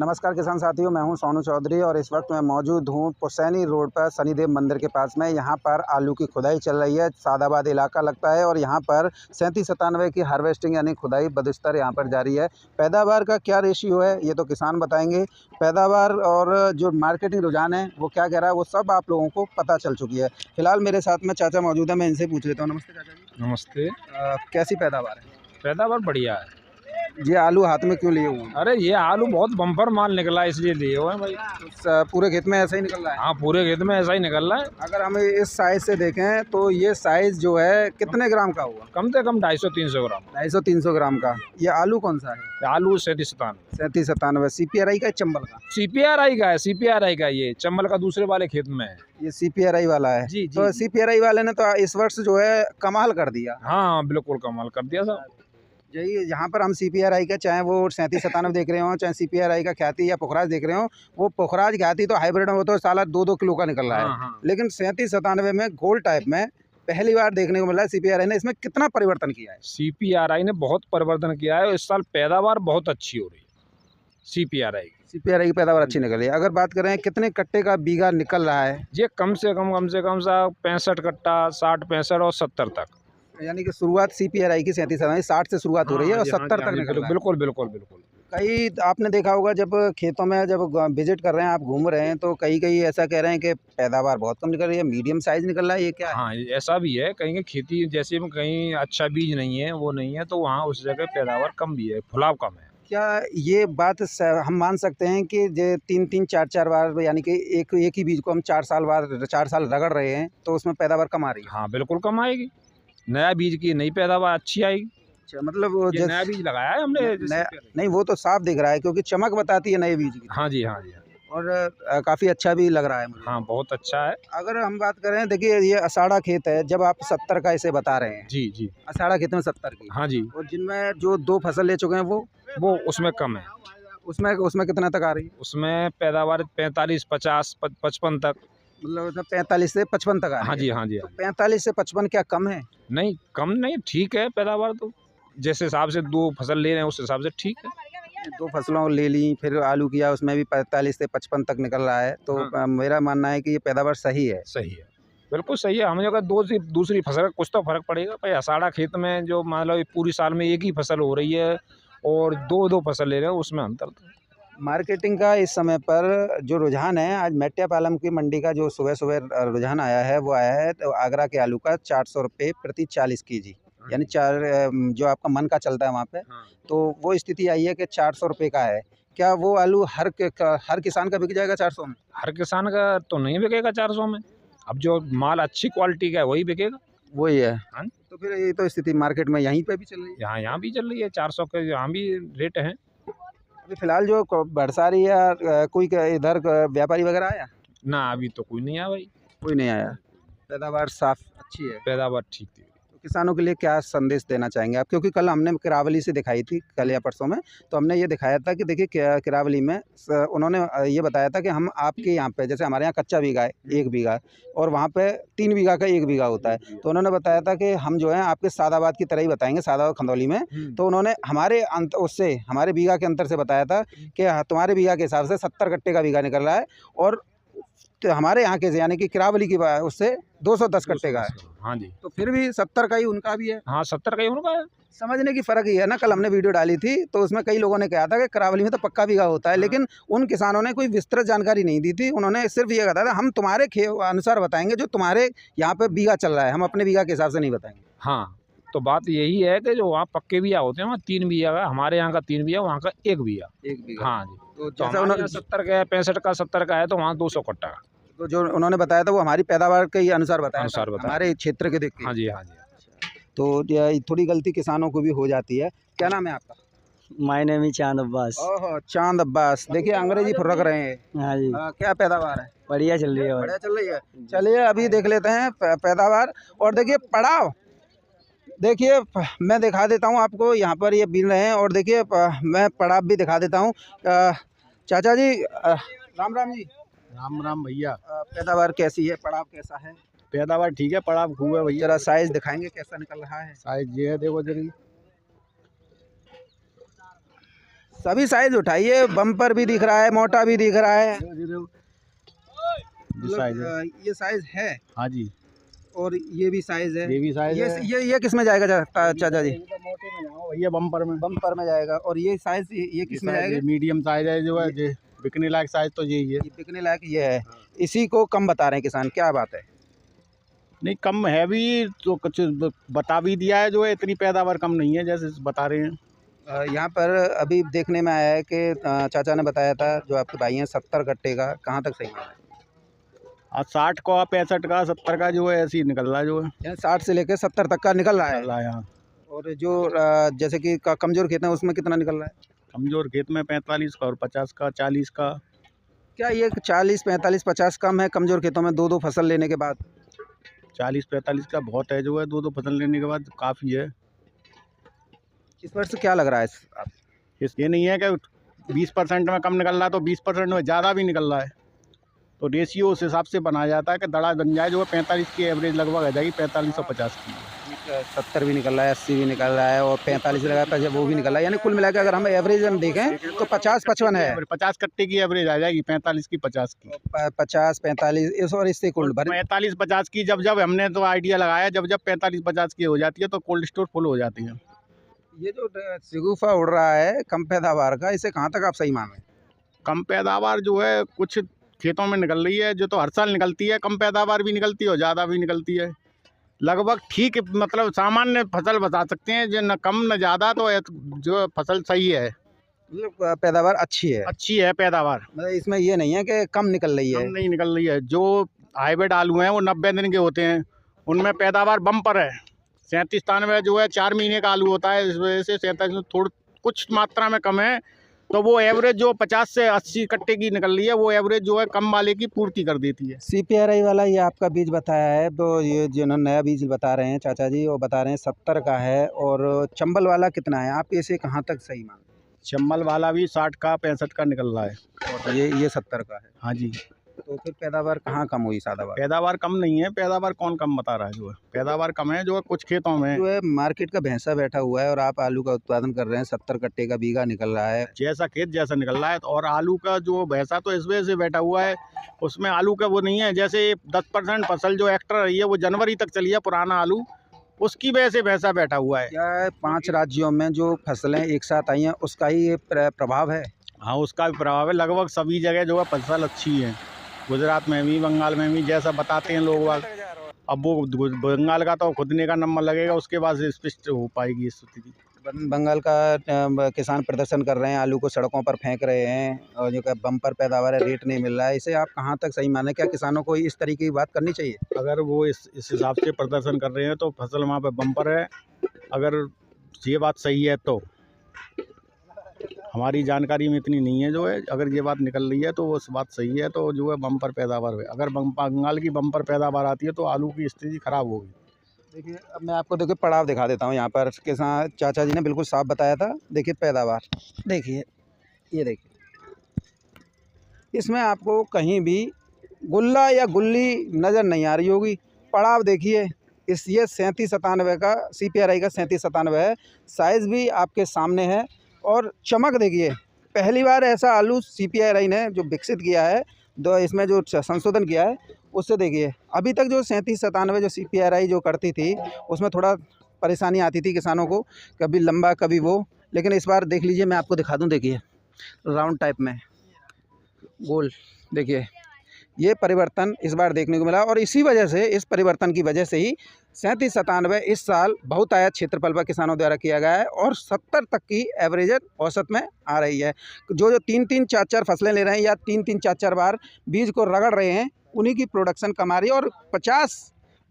नमस्कार किसान साथियों, मैं हूं सोनू चौधरी और इस वक्त मैं मौजूद हूं पुसैनी रोड पर शनिदेव मंदिर के पास में। यहां पर आलू की खुदाई चल रही है। सादाबाद इलाका लगता है और यहां पर 37-97 की हार्वेस्टिंग यानी खुदाई बदस्तर यहां पर जारी है। पैदावार का क्या रेशियो है ये तो किसान बताएंगे। पैदावार और जो मार्केटिंग रुझान है वो क्या कह रहा है वो सब आप लोगों को पता चल चुकी है। फिलहाल मेरे साथ में चाचा मौजूद है, मैं इनसे पूछ लेता हूँ। नमस्ते चाचा जी। नमस्ते। कैसी पैदावार है? पैदावार बढ़िया है। ये आलू हाथ में क्यों लिए हुए हैं? अरे ये आलू बहुत बम्पर माल निकला है इसलिए लिए हुए हैं भाई। पूरे खेत में ऐसा ही निकल रहा है? हाँ, पूरे खेत में ऐसा ही निकल रहा है। अगर हम इस साइज से देखें तो ये साइज जो है कितने ग्राम का हुआ? कम से कम 250-300 ग्राम। 250-300 ग्राम का। ये आलू कौन सा है? आलू 37-97। 37-97 CPRI का है, चंबल का? CPRI का है, CPRI का। ये चंबल का दूसरे वाले खेत में है। ये CPRI वाला है? जी, तो CPRI वाले ने तो इस वर्ष जो है कमाल कर दिया। हाँ बिल्कुल कमाल कर दिया साहब। यही यहाँ पर हम CPRI का, चाहे वो 37-97 देख रहे हो, चाहे CPRI का ख्याति या पुखराज देख रहे हो, वो पुखराज ख्याति तो हाइब्रिड में वो तो साला 2-2 किलो का निकल रहा है। हाँ। लेकिन 37-97 में गोल्ड टाइप में पहली बार देखने को मिला है। CPRI ने इसमें कितना परिवर्तन किया है? CPRI ने बहुत परिवर्तन किया है। इस साल पैदावार बहुत अच्छी हो रही है। CPRI की पैदावार अच्छी निकल रही है। अगर बात करें कितने कट्टे का बीघा निकल रहा है? ये कम से कम साहब 65 कट्टा, 60, 65 और 70 तक। यानी कि शुरुआत CPRI की 37-97 60 से शुरुआत हो रही है और 70 तक निकल रहा है। बिल्कुल। कई आपने देखा होगा जब खेतों में जब विजिट कर रहे हैं, आप घूम रहे हैं, तो कई ऐसा कह रहे हैं कि पैदावार बहुत कम निकल रही है, मीडियम साइज निकल रहा है। ये क्या है? हाँ, ऐसा भी है। कहीं की खेती जैसे में कहीं अच्छा बीज नहीं है, वो नहीं है, तो वहाँ उस जगह पैदावार कम भी है, फुलाव कम है। क्या ये बात हम मान सकते हैं कि जो 3-3, 4-4 बार यानी कि एक ही बीज को हम 4 साल बाद 4 साल रगड़ रहे हैं तो उसमें पैदावार कम आ रही है? हाँ बिल्कुल कम आएगी। नया बीज की नई पैदावार अच्छी आएगी। अच्छा, मतलब वो ये नया बीज लगाया है हमने। नहीं, वो तो साफ दिख रहा है क्योंकि चमक बताती है नए बीज की। हाँ जी। और काफ़ी अच्छा भी लग रहा है मुझे। हाँ बहुत अच्छा है। अगर हम बात करें, देखिए ये अषाढ़ा खेत है, जब आप 70 का इसे बता रहे हैं। जी। अषाढ़ा खेत में 70 की। हाँ जी। और जिनमें जो 2 फसल ले चुके हैं वो उसमें कम है। उसमें कितना तक आ रही है? उसमें पैदावार 45, 50, 55 तक। मतलब 45 से 55 तक आ रही है? हाँ जी। तो 45 से 55 क्या कम है? नहीं कम नहीं, ठीक है पैदावार तो। जिस हिसाब से 2 फसल ले रहे हैं उस हिसाब से ठीक है। 2 फसलों ले ली, फिर आलू किया, उसमें भी 45 से 55 तक निकल रहा है। तो हाँ। मेरा मानना है कि ये पैदावार सही है। सही है, बिल्कुल सही है। हमें अगर दूसरी फसल का कुछ तो फर्क पड़ेगा भाई। अषाढ़ा खेत में जो मान लो पूरी साल में एक ही फसल हो रही है और दो फसल ले रहे हैं, उसमें अंतर तो। मार्केटिंग का इस समय पर जो रुझान है, आज मेट्यापालम की मंडी का जो सुबह रुझान आया है वो आया है तो आगरा के आलू का 400 रुपये प्रति 40 kg, यानी जो आपका मन का चलता है वहाँ पे। तो वो स्थिति आई है कि 400 रुपये का है। क्या वो आलू हर किसान का बिक जाएगा 400 में? हर किसान का तो नहीं बिकेगा 400 में। अब जो माल अच्छी क्वालिटी का है वही बिकेगा। वही है। हाँ। तो फिर ये तो स्थिति मार्केट में यहीं पे भी चल रही है? यहाँ भी चल रही है 400 के, यहाँ भी रेट है। अभी फिलहाल जो बरसारी या कोई इधर व्यापारी वगैरह आया? ना अभी तो कोई नहीं आया भाई। कोई नहीं आया। पैदावार साफ अच्छी है? पैदावार ठीक थी। किसानों के लिए क्या संदेश देना चाहेंगे आप? क्योंकि कल हमने किरावली से दिखाई थी, कल या परसों में, तो हमने ये दिखाया था कि देखिए किरावली में उन्होंने ये बताया था कि हम आपके यहाँ पे, जैसे हमारे यहाँ कच्चा बीघा है 1 बीघा और वहाँ पे 3 बीघा का 1 बीघा होता है, तो उन्होंने बताया था कि हम जो है आपके सादाबाद की तरह ही बताएंगे, सादाबाद खंदौली में। तो उन्होंने हमारे बीघा के अंतर से बताया था कि तुम्हारे बीघा के हिसाब से 70 कट्टे का बीघा निकल रहा है और तो हमारे यहाँ के यानी कि किरावली की उससे 210 कट्टे का है। हाँ जी। तो फिर भी 70 का ही उनका भी है। हाँ 70 का ही उनका है। समझने की फ़र्क ही है ना। कल हमने वीडियो डाली थी तो उसमें कई लोगों ने कहा था कि करावली में तो पक्का बीघा होता है, लेकिन उन किसानों ने कोई विस्तृत जानकारी नहीं दी थी। उन्होंने सिर्फ ये कहा था हम तुम्हारे अनुसार बताएंगे, जो तुम्हारे यहाँ पे बीघा चल रहा है, हम अपने बीघा के हिसाब से नहीं बताएंगे। हाँ, तो बात यही है कि जो वहाँ पक्के बीघा होते हैं वहाँ 3 बीघा का, हमारे यहाँ का 3 बीघा, वहाँ का 1 बीघा। 1 बीघा। हाँ जी। तो तो जैसा उन्होंने 70 का है, 65 का, 70 का है, तो वहाँ 200 कट्टा का। तो जो उन्होंने बताया था वो हमारी पैदावार के ही अनुसार बताया था, हमारे क्षेत्र के देख के। हाँ जी। तो थोड़ी गलती किसानों को भी हो जाती है। क्या नाम है आपका? माय नेम इज चांद अब्बास। ओहो, चांद अब्बास। देखिए अंग्रेजी फुर्रक रहे हैं। हाँ जी। क्या पैदावार है? बढ़िया चल रही है भाई। बढ़िया चल रही है। चलिए अभी देख लेते हैं पैदावार। और देखिए पड़ाव, देखिए मैं दिखा देता हूँ आपको। यहाँ पर ये बीन रहे हैं और देखिए मैं पड़ाव भी दिखा देता हूँ। चाचा जी राम राम जी। राम राम भैया। पैदावार कैसी है, पड़ाव कैसा है? पैदावार ठीक है, पड़ाव खूब है भैया। जरा साइज दिखाएंगे कैसा निकल रहा है? साइज ये है, देखो जरी सभी साइज उठाइए, बम्पर भी दिख रहा है, मोटा भी दिख रहा है। साइज है। ये साइज है हाँ जी, और ये भी साइज है। ये भी साइज ये है। ये किस में जाएगा चाचा जी? मोटे में जाओ भैया, बम्पर में। बम्पर में जाएगा। और ये साइज ये किस में जाएगा? मीडियम साइज है जो है, बिकने लायक साइज तो यही है। ये बिकने लायक ये है। इसी को कम बता रहे हैं किसान, क्या बात है? नहीं, कम है भी तो कुछ बता भी दिया है, जो है इतनी पैदावार कम नहीं है जैसे बता रहे हैं। यहाँ पर अभी देखने में आया है कि चाचा ने बताया था जो आपके भाई हैं 70 कट्टे का, कहाँ तक सही है? 60 का, 65 का, 70 का जो है ऐसे ही निकल रहा है जो है। यानी 60 से लेकर 70 तक का निकल रहा है। निकल रहा है यहाँ। और जो जैसे कि कमजोर खेत है उसमें कितना निकल रहा है? कमजोर खेत में 45 का और 50 का, 40 का। क्या ये 40, 45, 50 कम है कमजोर खेतों में 2-2 फसल लेने के बाद? 40-45 का बहुत है जो है, 2-2 फसल लेने के बाद काफ़ी है। इस वर्ष क्या लग रहा है ये नहीं है कि 20% में कम निकल रहा है तो 20% में ज़्यादा भी निकल रहा है, तो रेशियो उस हिसाब से बनाया जाता है कि दड़ा बन जाए जो है 45 की एवरेज लगभग आ जाएगी, 45 और 50 की। 70 भी निकल रहा है, 80 भी निकल रहा है और 45 लगातार जब वो भी निकल रहा है, यानी कुल मिलाकर अगर हम एवरेज हम देखें तो 50-55 है। 50 कट्टे की एवरेज आ जाएगी, 45 की, 50 की। 50-45 इस और इससे कुल भर 45-50 की जब हमने तो आइडिया लगाया, जब 45-50 की हो जाती है तो कोल्ड स्टोर फुल हो जाती है। ये जो शगुफा उड़ रहा है कम पैदावार का, इसे कहाँ तक आप सही मान रहे हैं? कम पैदावार जो है कुछ खेतों में निकल रही है, जो तो हर साल निकलती है, कम पैदावार भी निकलती है और ज़्यादा भी निकलती है। लगभग ठीक, मतलब सामान्य फसल बता सकते हैं, जो न कम न ज़्यादा, तो जो फसल सही है, मतलब पैदावार अच्छी है। अच्छी है पैदावार। मतलब इसमें ये नहीं है कि कम निकल रही है। कम नहीं निकल रही है। जो हाइब्रिड आलू हैं वो 90 दिन के होते हैं, उनमें पैदावार बम्पर है। 37-93 जो है 4 महीने का आलू होता है, इस वजह से 37 में थोड़ी कुछ मात्रा में कम है, तो वो एवरेज जो 50 से 80 कट्टे की निकल रही है, वो एवरेज जो है कम वाले की पूर्ति कर देती है। CPRI वाला ये आपका बीज बताया है, तो ये जिन्होंने नया बीज बता रहे हैं चाचा जी, वो बता रहे हैं 70 का है। और चंबल वाला कितना है, आप इसे कहाँ तक सही मान? चंबल वाला भी 60 का, 65 का निकल रहा है। और ये 70 का है। हाँ जी। तो फिर पैदावार कहाँ कम हुई? सादावार पैदावार कम नहीं है, पैदावार कौन कम बता रहा है, जो है पैदावार कम है जो है कुछ खेतों में। जो है मार्केट का भैंसा बैठा हुआ है और आप आलू का उत्पादन कर रहे हैं, 70 कट्टे का बीघा निकल रहा है। जैसा खेत जैसा निकल रहा है, और आलू का जो भैंसा तो इस वजह से बैठा हुआ है, उसमें आलू का वो नहीं है। जैसे 10% फसल जो एक्स्ट्रा रही है वो जनवरी तक चली है, पुराना आलू, उसकी वजह से भैंसा बैठा हुआ है। क्या 5 राज्यों में जो फसलें एक साथ आई हैं उसका ही ये प्रभाव है? हाँ, उसका भी प्रभाव है। लगभग सभी जगह जो है फसल अच्छी है, गुजरात में भी, बंगाल में भी, जैसा बताते हैं लोग बाग। अब वो बंगाल का तो खुदने का नंबर लगेगा, उसके बाद स्पष्ट हो पाएगी स्थिति। बंगाल का किसान प्रदर्शन कर रहे हैं, आलू को सड़कों पर फेंक रहे हैं और जो बम्पर पैदावार है, रेट नहीं मिल रहा है, इसे आप कहाँ तक सही माने? क्या किसानों को इस तरीके की बात करनी चाहिए? अगर वो इस हिसाब से प्रदर्शन कर रहे हैं तो फसल वहाँ पे बम्पर है। अगर ये बात सही है तो हमारी जानकारी में इतनी नहीं है, जो है अगर ये बात निकल रही है तो वो बात सही है, तो जो है बम्पर पैदावार है। अगर बंगाल की बम्पर पैदावार आती है तो आलू की स्थिति खराब होगी। देखिए, अब मैं आपको देखिए पड़ाव दिखा देता हूँ। यहाँ पर किसान चाचा जी ने बिल्कुल साफ बताया था। देखिए पैदावार, देखिए, ये देखिए, इसमें आपको कहीं भी गुल्ला या गुल्ली नज़र नहीं आ रही होगी। पड़ाव देखिए, ये 37-97 का CPRI का 37-97 है। साइज़ भी आपके सामने है और चमक देखिए, पहली बार ऐसा आलू CPRI ने जो विकसित किया है, इसमें जो संशोधन किया है, उससे देखिए अभी तक जो 37-97 जो CPRI जो करती थी उसमें थोड़ा परेशानी आती थी किसानों को, कभी लंबा कभी वो। लेकिन इस बार देख लीजिए, मैं आपको दिखा दूं, देखिए राउंड टाइप में गोल, देखिए ये परिवर्तन इस बार देखने को मिला। और इसी वजह से, इस परिवर्तन की वजह से ही 37-97 इस साल बहुतायत क्षेत्रफल पर किसानों द्वारा किया गया है और 70 तक की एवरेज औसत में आ रही है। जो 3-3, 4-4 फसलें ले रहे हैं या 3-3, 4-4 बार बीज को रगड़ रहे हैं, उन्हीं की प्रोडक्शन कम आ रही है। और 50,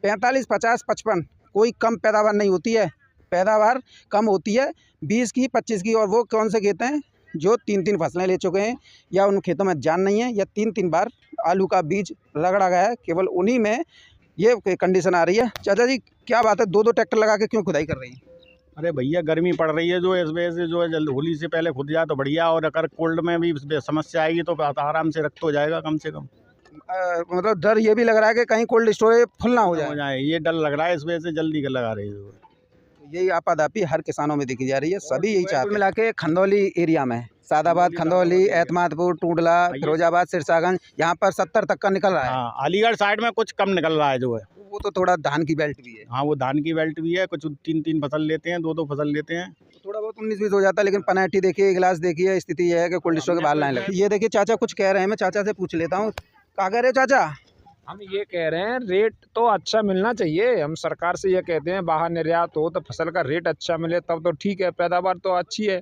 45, 50, 55 कोई कम पैदावार नहीं होती है, पैदावार कम होती है 20 की, 25 की। और वो कौन से खेत हैं जो 3-3 फसलें ले चुके हैं या उन खेतों में जान नहीं है या 3-3 बार आलू का बीज रगड़ा गया है, केवल उन्हीं में ये कंडीशन आ रही है। चाचा जी, क्या बात है, 2-2 ट्रैक्टर लगा के क्यों खुदाई कर रही हैं? अरे भैया, गर्मी पड़ रही है, जो इस वजह से जो है जल्द होली से पहले खुद जाए तो बढ़िया, और अगर कोल्ड में भी समस्या आएगी तो आराम से रख तो जाएगा कम से कम। मतलब डर ये भी लग रहा है कि कहीं कोल्ड स्टोरेज फुल ना हो जाए, ये डर लग रहा है, इस वजह से जल्दी लगा रही है। यही आपाधापी हर किसानों में दिखी जा रही है, सभी यही चाहते हैं। मिला के खंदौली एरिया में सादाबाद, खंदौली, एतमादपुर, टूडला, फिरोजाबाद, सिरसागंज, यहाँ पर 70 तक का निकल रहा है। हाँ, अलीगढ़ साइड में कुछ कम निकल रहा है जो है। वो तो थोड़ा धान की बेल्ट भी है। हाँ, वो धान की बेल्ट भी है, कुछ 3-3 फसल लेते हैं, 2-2 फसल लेते हैं। थोड़ा बहुत 19-20 हो जाता है, लेकिन पनैटी देखिए, गिलास देखिए, स्थिति ये है कि कोल्ड स्टोर के बाहर लाइन लगी। ये देखिए चाचा कुछ कह रहे हैं, मैं चाचा से पूछ लेता हूँ। क्या कह रहे हो चाचा? हम ये कह रहे हैं रेट तो अच्छा मिलना चाहिए। हम सरकार से ये कहते हैं बाहर निर्यात हो तो फसल का रेट अच्छा मिले, तब तो ठीक है। पैदावार तो अच्छी है,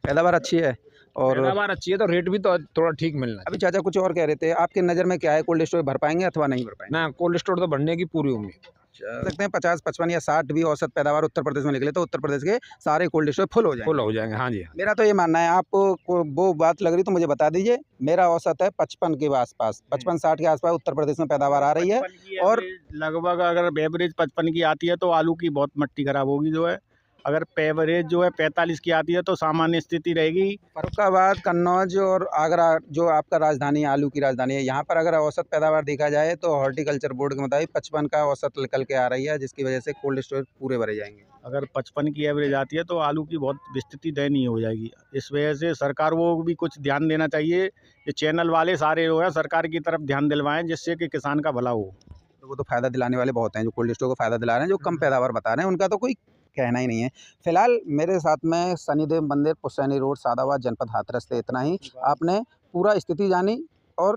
पैदावार अच्छी है और पैदावार अच्छी है तो रेट भी तो थोड़ा ठीक मिलना अभी चाचा कुछ और कह रहे थे, आपकी नज़र में क्या है, कोल्ड स्टोर भर पाएंगे अथवा नहीं भर पाएंगे? ना। कोल्ड स्टोर तो बढ़ने की पूरी उम्मीद। सकते हैं 50, 55 या 60 भी औसत पैदावार उत्तर प्रदेश में निकले तो उत्तर प्रदेश के सारे कोल्ड स्टोर फुल हो जाएंगे। फुल हो जाएंगे, हाँ जी। मेरा तो ये मानना है, आपको वो बात लग रही तो मुझे बता दीजिए। मेरा औसत है 55 के आसपास, 55-60 के आसपास उत्तर प्रदेश में पैदावार आ रही है। और लगभग अगर एवरेज 55 की आती है तो आलू की बहुत मट्टी खराब होगी जो है। अगर एवरेज जो है 45 की आती है तो सामान्य स्थिति रहेगी। फर्रुखाबाद, कन्नौज और आगरा जो आपका राजधानी है, आलू की राजधानी है, यहाँ पर अगर औसत पैदावार देखा जाए तो हॉर्टिकल्चर बोर्ड के मुताबिक 55 का औसत निकल के आ रही है, जिसकी वजह से कोल्ड स्टोर पूरे भरे जाएंगे। अगर 55 की एवरेज आती है तो आलू की बहुत स्थिति दयनीय हो जाएगी। इस वजह से सरकार वो भी कुछ ध्यान देना चाहिए। ये चैनल वाले सारे जो है सरकार की तरफ ध्यान दिलवाएं, जिससे कि किसान का भला हो। तो वो तो फ़ायदा दिलाने वाले बहुत हैं, जो कोल्ड स्टोर को फ़ायदा दिला रहे हैं, जो कम पैदावार बता रहे हैं, उनका तो कोई कहना ही नहीं है। फिलहाल मेरे साथ में शनिदेव मंदिर, पुश्तैनी रोड, सादाबाद, जनपद हाथरस से इतना ही। आपने पूरा स्थिति जानी और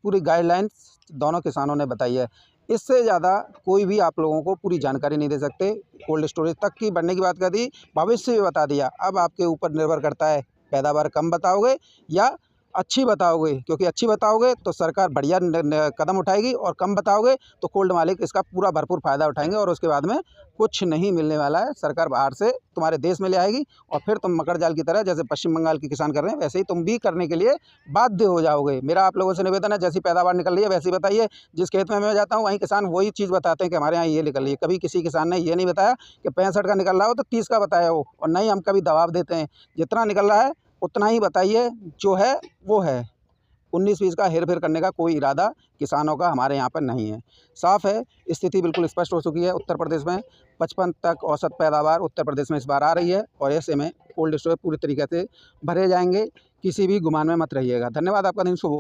पूरी गाइडलाइंस दोनों किसानों ने बताई है। इससे ज़्यादा कोई भी आप लोगों को पूरी जानकारी नहीं दे सकते। कोल्ड स्टोरेज तक की बढ़ने की बात कर दी, भविष्य भी बता दिया। अब आपके ऊपर निर्भर करता है, पैदावार कम बताओगे या अच्छी बताओगे, क्योंकि अच्छी बताओगे तो सरकार बढ़िया कदम उठाएगी और कम बताओगे तो कोल्ड मालिक इसका पूरा भरपूर फ़ायदा उठाएंगे और उसके बाद में कुछ नहीं मिलने वाला है। सरकार बाहर से तुम्हारे देश में ले आएगी और फिर तुम मकर जाल की तरह, जैसे पश्चिम बंगाल के किसान कर रहे हैं, वैसे ही तुम भी करने के लिए बाध्य हो जाओगे। मेरा आप लोगों से निवेदन है, जैसी पैदावार निकल रही है वैसे ही बताइए। जिस खेत में मैं जाता हूँ वहीं किसान वही चीज़ बताते हैं कि हमारे यहाँ ये निकल रही है। कभी किसी किसान ने ये नहीं बताया कि 65 का निकल रहा हो तो 30 का बताया हो, और नहीं हम कभी दबाव देते हैं, जितना निकल रहा है उतना ही बताइए, जो है वो है। 19-20 का हेर फेर करने का कोई इरादा किसानों का हमारे यहाँ पर नहीं है। साफ़ है, स्थिति बिल्कुल स्पष्ट हो चुकी है। उत्तर प्रदेश में 55 तक औसत पैदावार उत्तर प्रदेश में इस बार आ रही है और ऐसे में कोल्ड स्टोर पूरी तरीके से भरे जाएंगे। किसी भी गुमान में मत रहिएगा। धन्यवाद, आपका दिन शुभ हो।